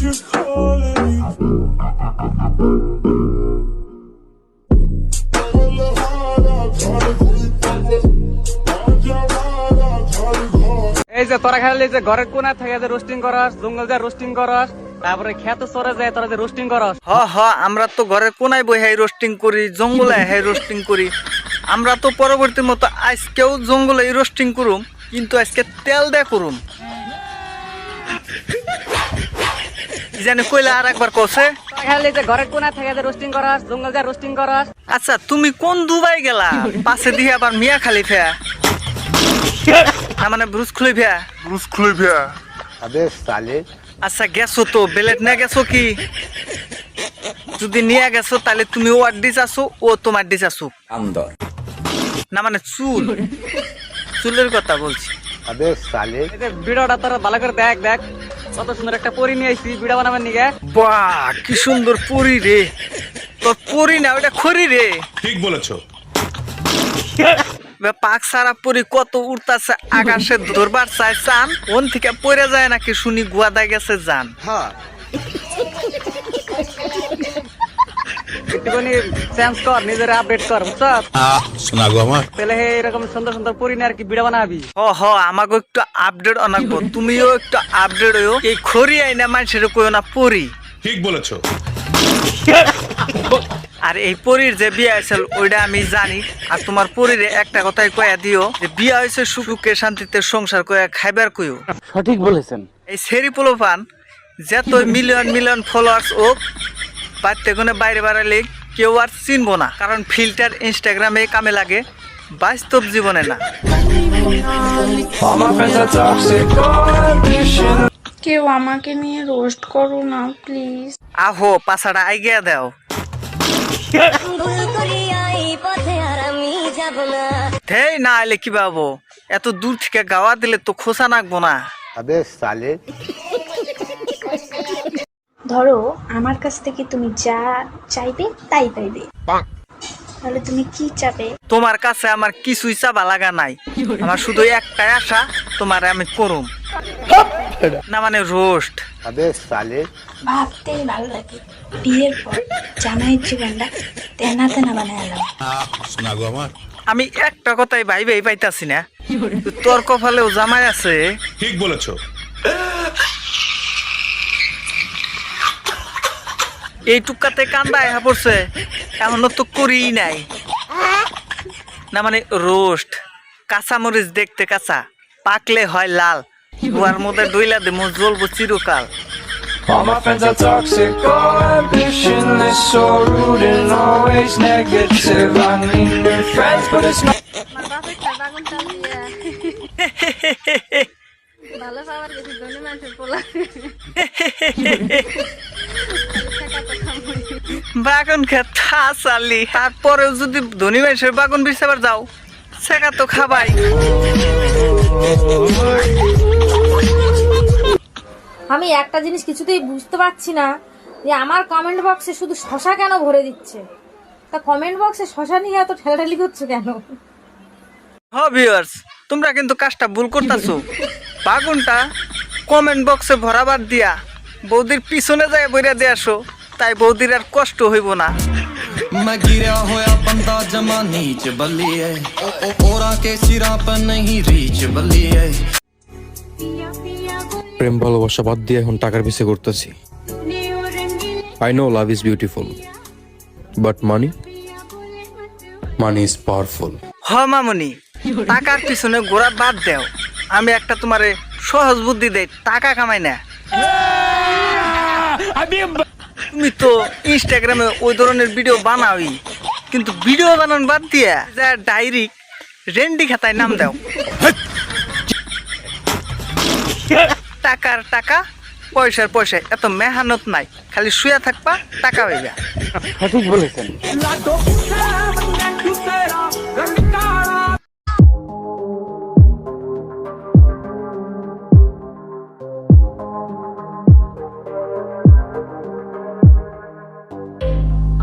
এই যে তোরা খালি যে ঘরের কোনা থেকে যে রোস্টিং করস, জঙ্গল যে রোস্টিং করস, তারপরে খেতে চরে যায় তোরা যে রোস্টিং করস। আমরা তো ঘরের কোনায় বই হাই রোস্টিং করি, জঙ্গলে হাই রোস্টিং করি। আমরা তো পরবর্তী মতো আজকেও জঙ্গলে রোস্টিং করুম, কিন্তু আজকে তেল দেয়া করুম। জানি কইলা আর একবার কছে তোরা খালি যে ঘরের কোনা থেকে যে রোস্টিং করস, জঙ্গল যে রোস্টিং করস। আচ্ছা তুমি কোন দুবাই গেলা? পাশে দিয়ে আবার মিয়া খালিফা না মানে ব্রুজ খলিফা। अबे साले আচ্ছা গেছো তো বেলেট না গেছো কি? যদি নিয়ে গেছো তাহলে তুমি ওর ডিস আসো, ও তোমার ডিস আসো। না মানে চুলের কথা বলছি। अबे साले এই যে ভিডিওটা তোরা ভালো করে দেখ দেখ, কত সুন্দর একটা পরি নিয়ে আইছি ভিডিও বানাবার নিগে। বাহ কি সুন্দর পরি রে, তোর পরি না ওটা খড়ি রে। ঠিক বলেছো। পাক সারা পরি কত উড়তাছে আকাশে, ধরবার চাই চান, ওন থেকে পড়ে যায় নাকি শুনি গুয়াদা গেছে জান। একটুখানি চেঞ্জ কর, নিজের আপডেট কর, বুঝছস? শোনা গো আমার। তাহলে এরকম সুন্দর সুন্দর পরি নিয়ে আর কি ভিডিও বানাবি। আমাকে একটু আপডেট অনাকবো, তুমিও একটু আপডেট হইও। এই খড়ি আইনা মানুষের কইও না পরি। ঠিক বলেছো। আর এই পরীর যে বিয়ে হয়েছিল ওইটা আমি জানি। আর তোমার পরীরে একটা কথাই কয়া দিও যে বিয়ে হয়েছে সুখে শান্তিতে সংসার করে খাইবার কইও। সঠিক বলেছেন। এই সেরি পোলোপান যত মিলিয়ন ফলোয়ার্স হোক, বাড়তে কোনে বাইরে বাড়ালে কেউ আর চিনবো না, কারণ ফিল্টার ইনস্টাগ্রামে কামে লাগে, বাস্তব জীবনে না। কেউ আমাকে নিয়ে রোস্ট করো না প্লিজ। আহো পাছাড়া আইগিয়া দাও। হেই না আইলে কি ভাবো, এত দূর থেকে গাওয়া দিলে তো খোসা নাকবো না। अबे साले ধরো আমার কাছ থেকে তুমি যা চাইবে তাই পাইবে, তাহলে তুমি কি চাবে? তোমার কাছে আমার কিছুই চাবা লাগা নাই, আমার শুধু একটাই আশা, তোমার আমি করুম না মানে রোস্ট। अबे साले ভাবতেই ভালো লাগে, বিয়ের পর জামাইয়ের জীবনটা তেনা তেনা বানাইলাম। শোনা গো আমার। আমি একটা কথাই ভাইবেই পাইতাছি না, তোর কপালেও জামাই আছে। ঠিক বলেছো। এই টুকাতে কান্দা আয়া পড়ছে, এখনো তো করি নাই। না মানে রোস্ট, কাঁচামরিচ দেখতে কাঁচা, পাকলে হয় লাল, গুয়ার মধ্যে ডইলা দেবো জ্বলবো চিরকাল। All my friends are toxic, all ambitionless, so rude and always negative. I need new friends, but it's not. ভালো পাওয়ার গেছি ধনী মানুষের পোলা বাগান খেতা চালি, তারপরেও যদি ধনী মানুষের বাগান বিছাবার যাও, সেটা তো খাবাই। আমি একটা জিনিস কিছুতেই বুঝতে পারছি না, যে আমার কমেন্ট বক্সে শুধু শশা কেন ভরে দিচ্ছে। তা কমেন্ট বক্সে শশা নিয়ে এত ঠেলাঠেলি করছে কেন? ভিউয়ার্স তোমরা কিন্তু কাজটা ভুল করতেছো। বাগুনটা কমেন্ট বক্সে ভরাবার দিয়া বৌদির পিছনে যায় বইরা দিয়ে আসো, তাই বৌদির আর কষ্ট হইব না। मैं गिरा होया बंदा जमा नीच बलिए ओरा के सिरा पर नहीं रीच बलिए। প্রেম ভালোবাসা বাদ দিয়ে এখন টাকার পিছে করতেছি। I know love is beautiful, but money is powerful. মামুনি টাকার পিছনে ঘোরা বাদ দেও, আমি একটা তোমারে সহজ বুদ্ধি দেই, টাকা কামাই না। তুমি তো ইনস্টাগ্রামে ওই ধরনের ভিডিও বানাওই, কিন্তু ভিডিও বানান বাদ দিয়া যা ডাইরি রেন্ডি খাতায় নাম দাও। টাকার টাকা, পয়সার পয়সা, এত মেহনত নাই, খালি শুয়ে থাকবা টাকা হইবা। সঠিক বলেছেন।